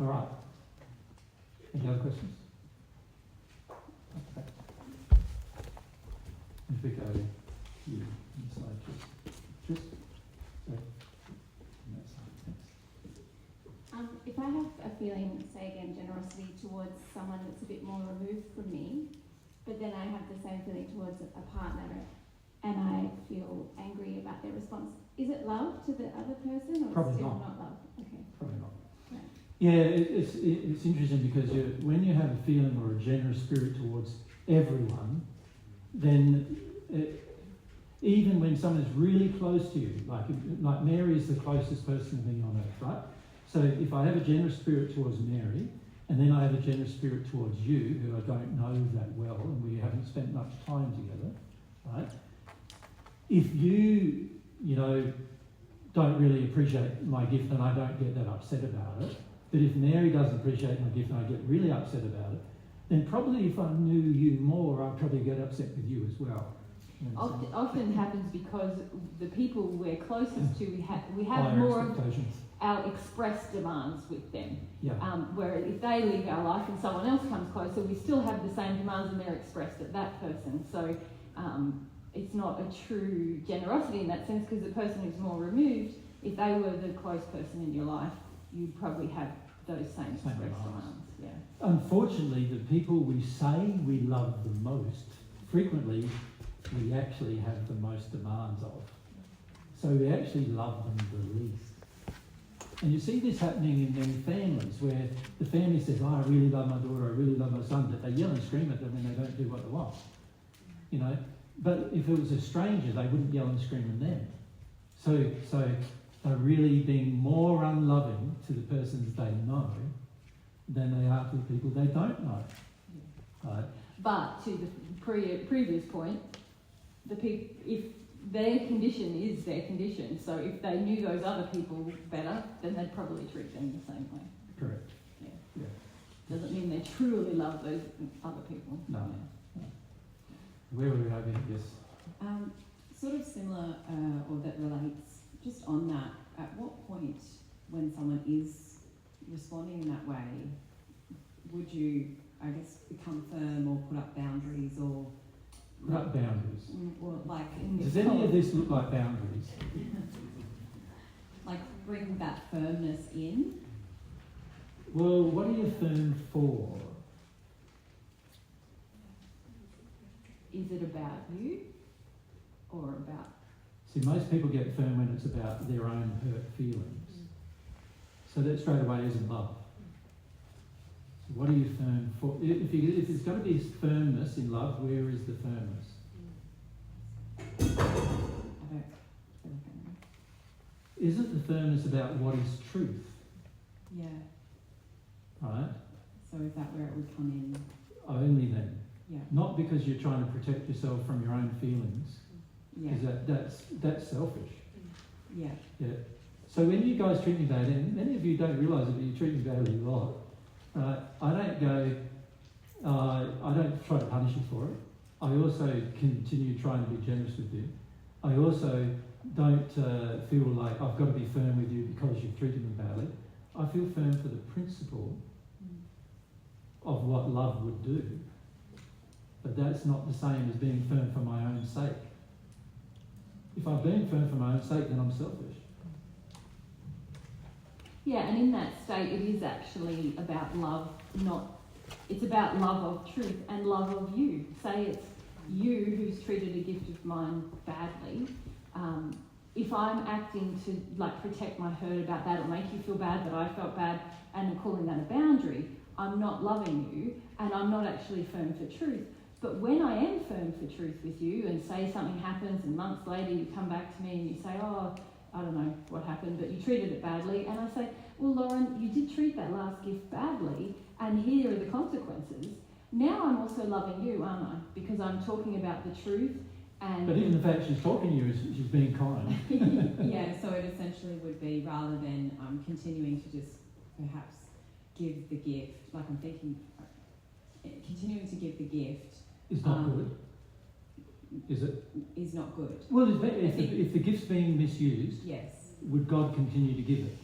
All right. Any other questions? Okay. If we go here inside, just sorry. On that side, thanks. If I have a feeling, say again, generosity towards someone that's a bit more removed from me, but then I have the same feeling towards a partner and I feel angry about their response, is it love to the other person or Probably still not. love? Okay. Probably not. Right. Yeah, it's interesting because when you have a feeling or a generous spirit towards everyone, then even when someone is really close to you, like Mary is the closest person to me on earth, right? So if I have a generous spirit towards Mary, and then I have a generous spirit towards you, who I don't know that well, and we haven't spent much time together, right? If you don't really appreciate my gift, and I don't get that upset about it, but if Mary doesn't appreciate my gift and I get really upset about it, then probably if I knew you more, I'd probably get upset with you as well. Often happens because the people we're closest to, we have Higher more of expectations. our express demands with them. Yeah. Where if they leave our life and someone else comes closer, we still have the same demands and they're expressed at that person. So it's not a true generosity in that sense, because the person who's more removed, if they were the close person in your life, you'd probably have those same expressed demands. Yeah. Unfortunately, the people we say we love the most, frequently we actually have the most demands of. So we actually love them the least. And you see this happening in many families, where the family says, I really love my daughter, I really love my son, but they yell and scream at them when they don't do what they want. But if it was a stranger, they wouldn't yell and scream at them. So they're really being more unloving to the persons they know than they are to the people they don't know. Right? But to the previous point, if their condition is their condition, so if they knew those other people better, then they'd probably treat them the same way. Correct. Yeah. Doesn't mean they truly love those other people. No. Yeah. No. Where were we having this? Sort of similar, or that relates, just on that, at what point when someone is responding in that way, would you, I guess, become firm or put up boundaries or... Put up boundaries. Or like... Does any of this look like boundaries? Like bring that firmness in? Well, what are you firm for? Is it about you or about... See, most people get firm when it's about their own hurt feelings. So that straight away isn't love. So what are you firm for? If there's got to be firmness in love, where is the firmness? Isn't the firmness about what is truth? Yeah. Right? So is that where it would come in? Only then. Yeah. Not because you're trying to protect yourself from your own feelings. Yeah. Because that's selfish. Yeah. Yeah. So when you guys treat me badly, and many of you don't realise it, but you treat me badly a lot, I don't go, I don't try to punish you for it. I also continue trying to be generous with you. I also don't feel like I've got to be firm with you because you've treated me badly. I feel firm for the principle of what love would do. But that's not the same as being firm for my own sake. If I'm being firm for my own sake, then I'm selfish. Yeah, and in that state, it is actually about love, it's about love of truth and love of you. Say it's you who's treated a gift of mine badly. If I'm acting to protect my hurt about that or make you feel bad that I felt bad and calling that a boundary, I'm not loving you and I'm not actually firm for truth. But when I am firm for truth with you and say something happens and months later you come back to me and you say, oh, I don't know what happened, but you treated it badly. And I say, well, Lauren, you did treat that last gift badly and here are the consequences. Now I'm also loving you, aren't I? Because I'm talking about the truth. And but even the fact she's talking to you is she's being kind. Yeah, so it essentially would be, rather than continuing to just perhaps give the gift, like I'm thinking, continuing to give the gift... Is not good. Is it? Is not good. Well, if the gift's being misused, yes. Would God continue to give it?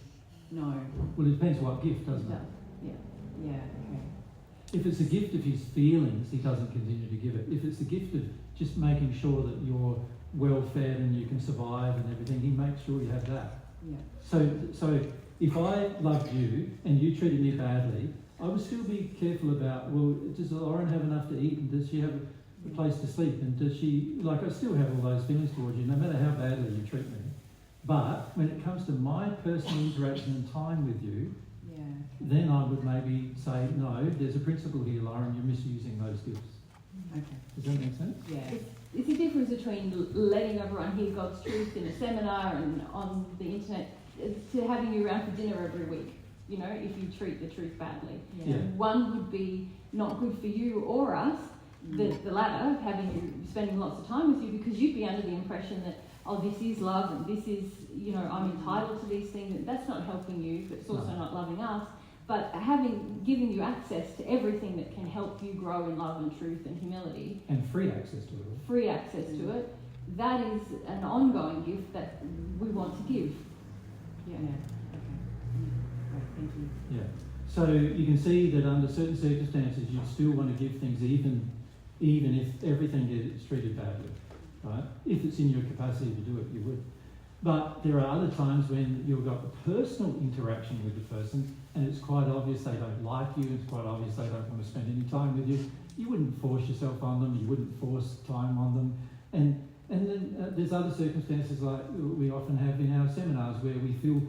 No. Well, it depends what gift, doesn't it? Yeah, okay. If it's a gift of his feelings, he doesn't continue to give it. If it's a gift of just making sure that you're well fed and you can survive and everything, he makes sure you have that. Yeah. So if I loved you and you treated me badly, I would still be careful about, well, does Lauren have enough to eat, and does she have a place to sleep, and does she, like, I still have all those feelings towards you, no matter how badly you treat me. But when it comes to my personal interaction and time with you, Yeah. then I would maybe say, no, there's a principle here, Lauren, you're misusing those gifts. Okay. Does that make sense? Yeah. It's a difference between letting everyone hear God's truth in a seminar and on the internet to having you around for dinner every week, you know, if you treat the truth badly. Yeah. One would be not good for you or us, the latter, having you spending lots of time with you, because you'd be under the impression that, oh, this is love and this is, you know, I'm entitled to these things. That's not helping you, but it's also not loving us. But giving you access to everything that can help you grow in love and truth and humility. And free access to it. Free access to it. That is an ongoing gift that we want to give. Yeah. Okay. Great, thank you. Yeah. So you can see that under certain circumstances, you'd still want to give things even if everything is treated badly, right? If it's in your capacity to do it, you would. But there are other times when you've got a personal interaction with the person, and it's quite obvious they don't like you, it's quite obvious they don't want to spend any time with you. You wouldn't force yourself on them, you wouldn't force time on them. And then there's other circumstances like we often have in our seminars where we feel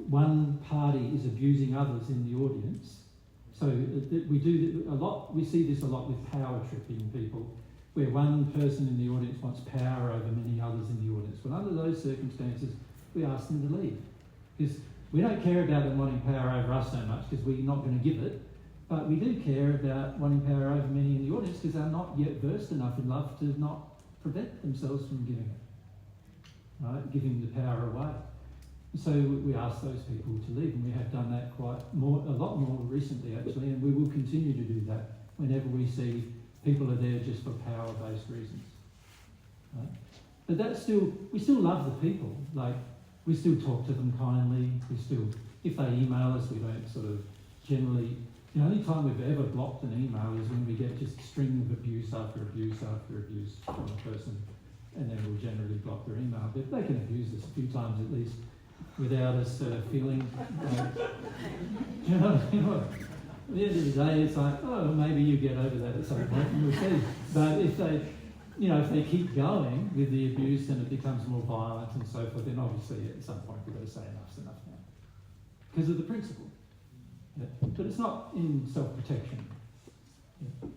one party is abusing others in the audience. So we do a lot. We see this a lot with power tripping people, where one person in the audience wants power over many others in the audience. But under those circumstances, we ask them to leave, because we don't care about them wanting power over us so much, because we're not going to give it. But we do care about wanting power over many in the audience, because they're not yet versed enough in love to not prevent themselves from giving it, right? Giving the power away. So we ask those people to leave, and we have done that a lot more recently actually, and we will continue to do that whenever we see people are there just for power-based reasons. Right? But we still love the people. Like, we still talk to them kindly. If they email us, we don't sort of generally. The only time we've ever blocked an email is when we get just a string of abuse after abuse after abuse from a person, and then we'll generally block their email. But they can abuse us a few times at least without us feeling. You know, at the end of the day, it's like, oh, maybe you get over that at some point, and we'll see. But if they keep going with the abuse and it becomes more violent and so forth, then obviously at some point we've got to say enough's enough now, because of the principle. Yeah. But it's not in self-protection. Yeah.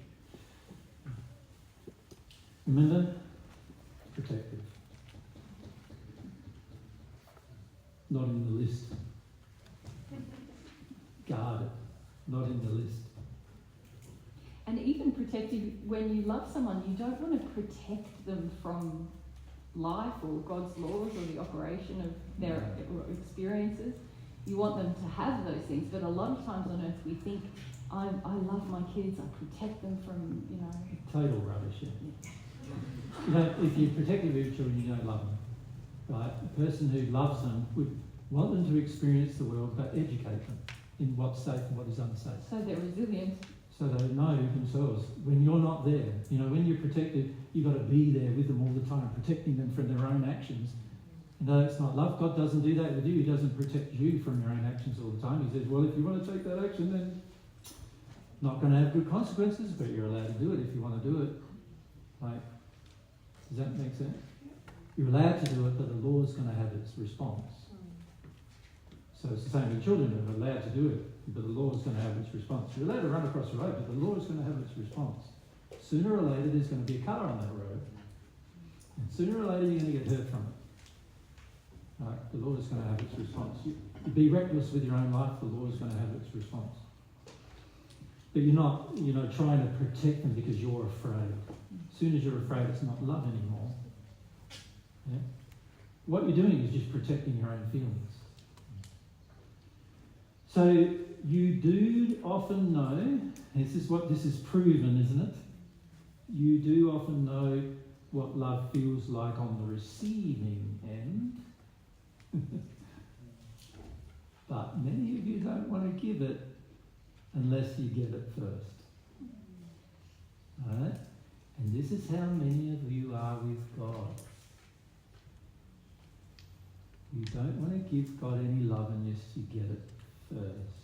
Remember, protective. Not in the list. Guarded. Not in the list. And even protective, when you love someone, you don't want to protect them from life or God's laws or the operation of their experiences. You want them to have those things, but a lot of times on earth we think, I love my kids, I protect them from, you know... Total rubbish, yeah. If you're protective of your children, you don't love them. Right? A person who loves them would want them to experience the world, but educate them in what's safe and what is unsafe. So they're resilient. So they know themselves. When you're not there, when you're protected, you've got to be there with them all the time, protecting them from their own actions. No, it's not love. God doesn't do that with you. He doesn't protect you from your own actions all the time. He says, well, if you want to take that action, then not going to have good consequences, but you're allowed to do it if you want to do it. Like, does that make sense? You're allowed to do it, but the law is going to have its response. So it's the same with children. They're allowed to do it, but the law is going to have its response. You're allowed to run across the road, but the law is going to have its response. Sooner or later, there's going to be a car on that road, and sooner or later, you're going to get hurt from it. Right? The Lord is going to have its response. You be reckless with your own life, the Lord is going to have its response. But you're not, trying to protect them because you're afraid. As soon as you're afraid, it's not love anymore. Yeah? What you're doing is just protecting your own feelings. So you do often know, this is proven, isn't it? You do often know what love feels like on the receiving end. But many of you don't want to give it. unless you get it first. Alright? And this is how many of you are with God. You don't want to give God any love unless you get it first.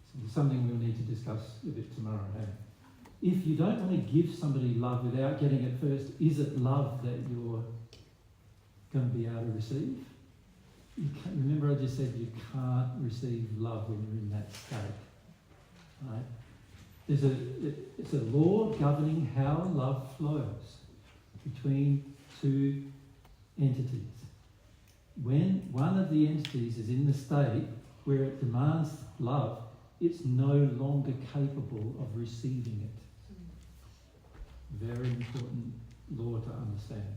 So it's something we'll need to discuss a bit tomorrow. Hey? If you don't want to give somebody love without getting it first, is it love that you're going to be able to receive? Remember I just said you can't receive love when you're in that state. Right? It's a law governing how love flows between two entities. When one of the entities is in the state where it demands love, it's no longer capable of receiving it. Very important law to understand.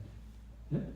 Yep?